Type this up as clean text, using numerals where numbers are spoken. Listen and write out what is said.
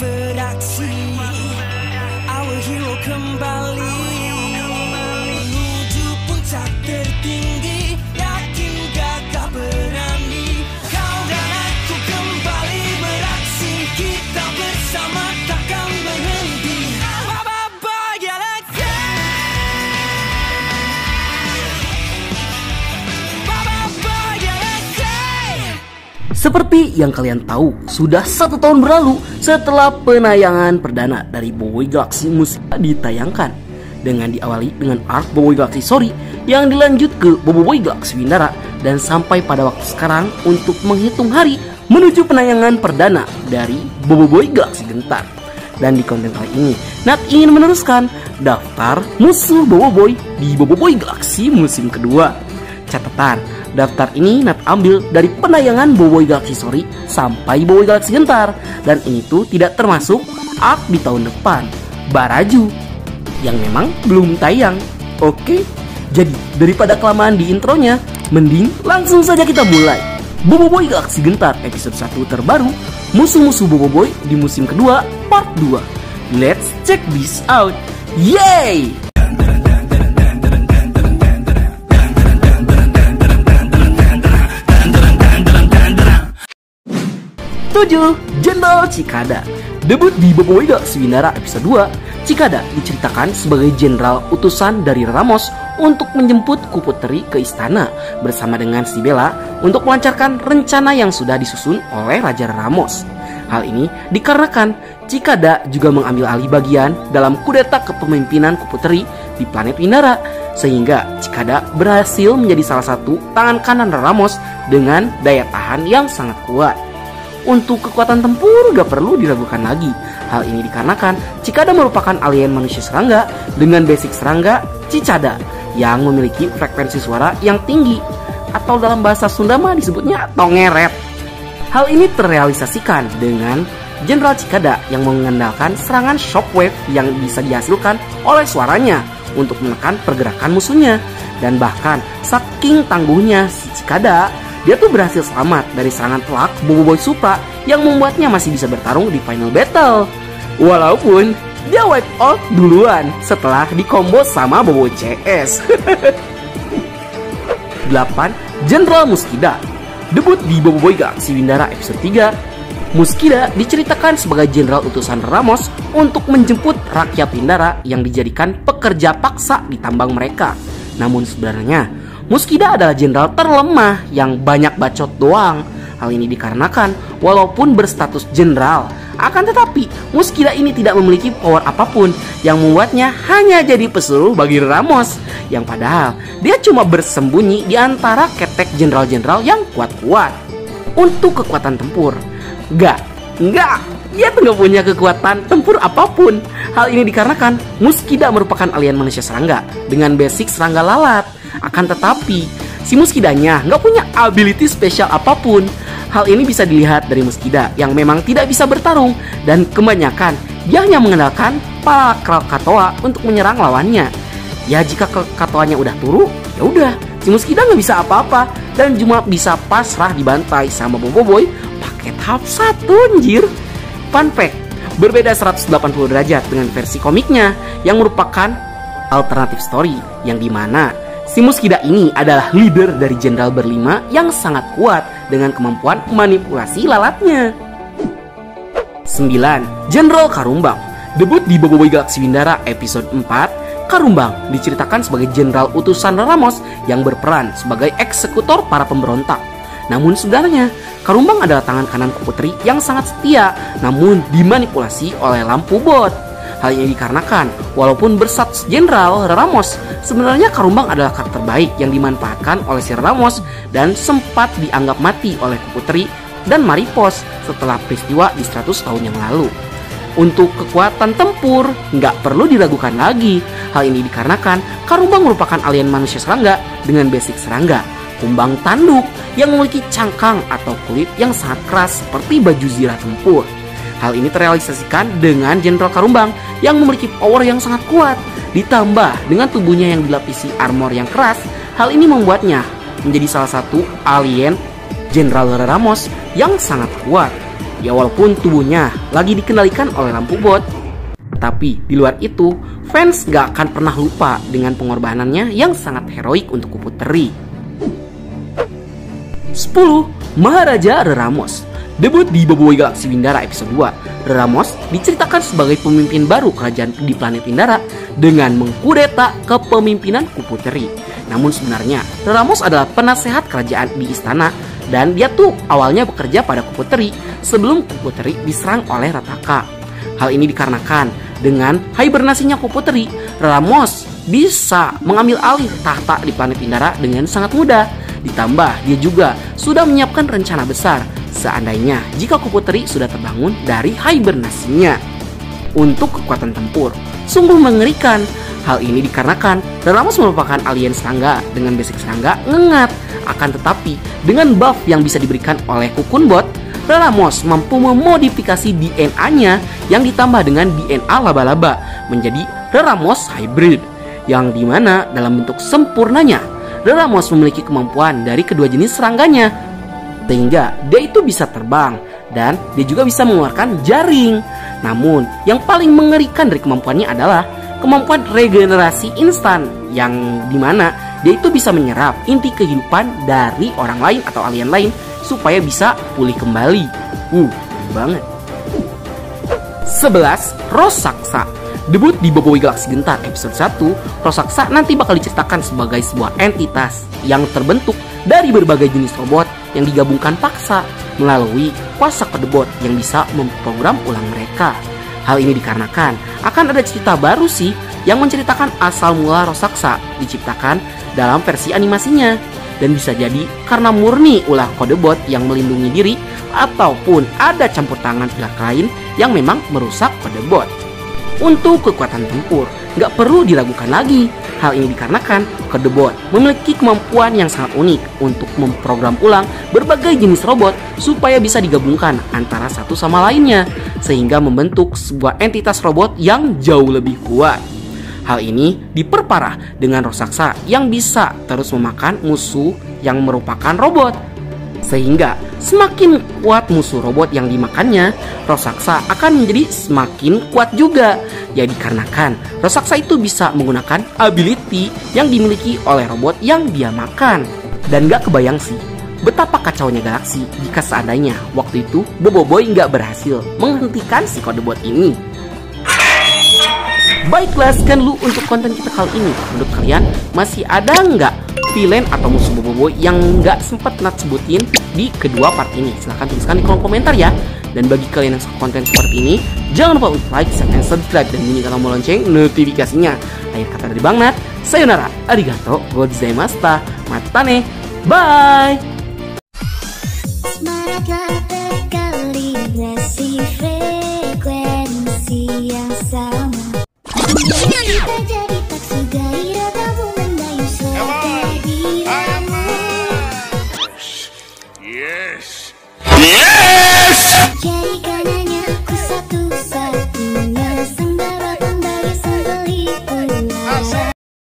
beraksi, our hero kembali menuju puncak tertinggi. Yakin gagah berani, kau dan aku kembali beraksi. Kita bersama takkan berhenti. Bye-bye Galaxy, bye-bye Galaxy. Seperti yang kalian tahu, sudah 1 tahun berlalu setelah penayangan perdana dari Boboiboy Galaxy Musida ditayangkan, dengan diawali dengan arc Boboiboy Galaxy Story yang dilanjut ke Boboiboy Galaxy Windara, dan sampai pada waktu sekarang untuk menghitung hari menuju penayangan perdana dari Boboiboy Galaxy Gentar. Dan di konten kali ini, Nat ingin meneruskan daftar musuh Boboiboy di Boboiboy Galaxy musim kedua. Catatan, daftar ini Nat ambil dari penayangan Boboiboy Galaxy Story sampai Boboiboy Galaxy Gentar, dan ini tuh tidak termasuk arc di tahun depan, Baraju, yang memang belum tayang. Oke, jadi daripada kelamaan di intronya, mending langsung saja kita mulai. Boboiboy Galaxy Gentar episode 1 terbaru, musuh-musuh Boboiboy di musim kedua part 2. Let's check this out. Yay! 7. Jenderal Cikada. Debut di Boboiboy Galaxy Windara episode 2, Cikada diceritakan sebagai jenderal utusan dari Ramos untuk menjemput Kuputeri ke istana bersama dengan si Bella untuk melancarkan rencana yang sudah disusun oleh Raja Ramos. Hal ini dikarenakan Cikada juga mengambil alih bagian dalam kudeta kepemimpinan Kuputeri di planet Windara, sehingga Cikada berhasil menjadi salah satu tangan kanan Ramos dengan daya tahan yang sangat kuat. Untuk kekuatan tempur gak perlu diragukan lagi. Hal ini dikarenakan Cikada merupakan alien manusia serangga dengan basic serangga Cicada yang memiliki frekuensi suara yang tinggi, atau dalam bahasa Sunda mah disebutnya tongeret. Hal ini terrealisasikan dengan Jenderal Cikada yang mengandalkan serangan shockwave yang bisa dihasilkan oleh suaranya untuk menekan pergerakan musuhnya. Dan bahkan saking tangguhnya si Cikada, dia tuh berhasil selamat dari serangan telak Boboiboy Supra yang membuatnya masih bisa bertarung di final battle. Walaupun dia wipe out duluan setelah dikombo sama Boboiboy CS. 8. Jenderal Muskida. Debut di Boboiboy Galaxy Windara episode 3, Muskida diceritakan sebagai jenderal utusan Ramos untuk menjemput rakyat Windara yang dijadikan pekerja paksa di tambang mereka. Namun sebenarnya Muskida adalah jenderal terlemah yang banyak bacot doang. Hal ini dikarenakan walaupun berstatus jenderal, akan tetapi Muskida ini tidak memiliki power apapun yang membuatnya hanya jadi pesuruh bagi Ramos, yang padahal dia cuma bersembunyi di antara ketek jenderal-jenderal yang kuat-kuat. Untuk kekuatan tempur, enggak, dia tuh gak punya kekuatan tempur apapun. Hal ini dikarenakan Muskida merupakan alien manusia serangga dengan basic serangga lalat. Akan tetapi si Muskidanya nggak punya ability spesial apapun. Hal ini bisa dilihat dari Muskida yang memang tidak bisa bertarung, dan kebanyakan dia hanya mengandalkan para Krakatoa untuk menyerang lawannya. Ya jika Krakatoanya udah turu, ya udah si Muskida nggak bisa apa-apa dan cuma bisa pasrah dibantai sama Boboiboy pakai tahap 1 anjir. Fun fact, berbeda 180 derajat dengan versi komiknya yang merupakan alternative story, yang dimana si Muskida ini adalah leader dari jenderal berlima yang sangat kuat dengan kemampuan manipulasi lalatnya. 9. Jenderal Karumbang. Debut di Boboiboy Galaxy Windara episode 4, Karumbang diceritakan sebagai jenderal utusan Ramos yang berperan sebagai eksekutor para pemberontak. Namun sebenarnya Karumbang adalah tangan kanan Kuputeri yang sangat setia, namun dimanipulasi oleh lampu bot. Hal ini dikarenakan walaupun berstatus jenderal Ramos, sebenarnya Karumbang adalah karakter baik yang dimanfaatkan oleh si Ramos dan sempat dianggap mati oleh Kuputeri dan Maripos setelah peristiwa di 100 tahun yang lalu. Untuk kekuatan tempur nggak perlu diragukan lagi. Hal ini dikarenakan Karumbang merupakan alien manusia serangga dengan basic serangga kumbang tanduk yang memiliki cangkang atau kulit yang sangat keras seperti baju zirah tempur. Hal ini terrealisasikan dengan Jenderal Karumbang yang memiliki power yang sangat kuat, ditambah dengan tubuhnya yang dilapisi armor yang keras. Hal ini membuatnya menjadi salah satu alien Jenderal Ramos yang sangat kuat. Ya walaupun tubuhnya lagi dikendalikan oleh lampu bot, tapi di luar itu, fans gak akan pernah lupa dengan pengorbanannya yang sangat heroik untuk Kupu Teri. 10. Maharaja Reramos. Debut di Boboiboy Galaxy Windara episode 2, Reramos diceritakan sebagai pemimpin baru kerajaan di planet Windara dengan mengkudeta kepemimpinan Kupu Teri. Namun sebenarnya, Reramos adalah penasehat kerajaan di istana dan dia tuh awalnya bekerja pada Kupu Teri sebelum Kupu Teri diserang oleh Rataka. Hal ini dikarenakan dengan hibernasinya Kupu Teri, Reramos bisa mengambil alih tahta di planet Windara dengan sangat mudah. Ditambah dia juga sudah menyiapkan rencana besar seandainya jika Kupu Teri sudah terbangun dari hibernasinya. Untuk kekuatan tempur, sungguh mengerikan. Hal ini dikarenakan Reramos merupakan alien serangga dengan basic serangga ngengat. Akan tetapi dengan buff yang bisa diberikan oleh Cocoon Bot, Reramos mampu memodifikasi DNA-nya yang ditambah dengan DNA laba-laba menjadi Reramos Hybrid, yang dimana dalam bentuk sempurnanya Reramos memiliki kemampuan dari kedua jenis serangganya, sehingga dia itu bisa terbang dan dia juga bisa mengeluarkan jaring. Namun yang paling mengerikan dari kemampuannya adalah kemampuan regenerasi instan, yang dimana dia itu bisa menyerap inti kehidupan dari orang lain atau alien lain supaya bisa pulih kembali. Banget. 11. Rosaksa. Debut di Boboiboy Galaxy Gentar episode 1, Rosaksa nanti bakal diceritakan sebagai sebuah entitas yang terbentuk dari berbagai jenis robot yang digabungkan paksa melalui kuasa Codebot yang bisa memprogram ulang mereka. Hal ini dikarenakan akan ada cerita baru sih yang menceritakan asal mula Rosaksa diciptakan dalam versi animasinya, dan bisa jadi karena murni ulah Codebot yang melindungi diri ataupun ada campur tangan pihak lain yang memang merusak Codebot. Untuk kekuatan tempur, nggak perlu diragukan lagi. Hal ini dikarenakan Codebot memiliki kemampuan yang sangat unik untuk memprogram ulang berbagai jenis robot supaya bisa digabungkan antara satu sama lainnya, sehingga membentuk sebuah entitas robot yang jauh lebih kuat. Hal ini diperparah dengan Rosaksa yang bisa terus memakan musuh yang merupakan robot, sehingga semakin kuat musuh robot yang dimakannya, Rosaksa akan menjadi semakin kuat juga. Ya dikarenakan Rosaksa itu bisa menggunakan ability yang dimiliki oleh robot yang dia makan. Dan gak kebayang sih betapa kacaunya galaksi jika seandainya waktu itu Boboiboy gak berhasil menghentikan si Codebot ini. Baiklah, sekian dulu untuk konten kita kali ini. Menurut kalian masih ada nggak villain atau musuh Boboiboy yang nggak sempat Nat sebutin di kedua part ini? Silahkan tuliskan di kolom komentar ya. Dan bagi kalian yang suka konten seperti ini, jangan lupa untuk like, share, dan subscribe, dan bunyikan tombol lonceng notifikasinya. Akhir kata dari Bang Nat, sayonara, arigato, gozaimashita, matane, bye.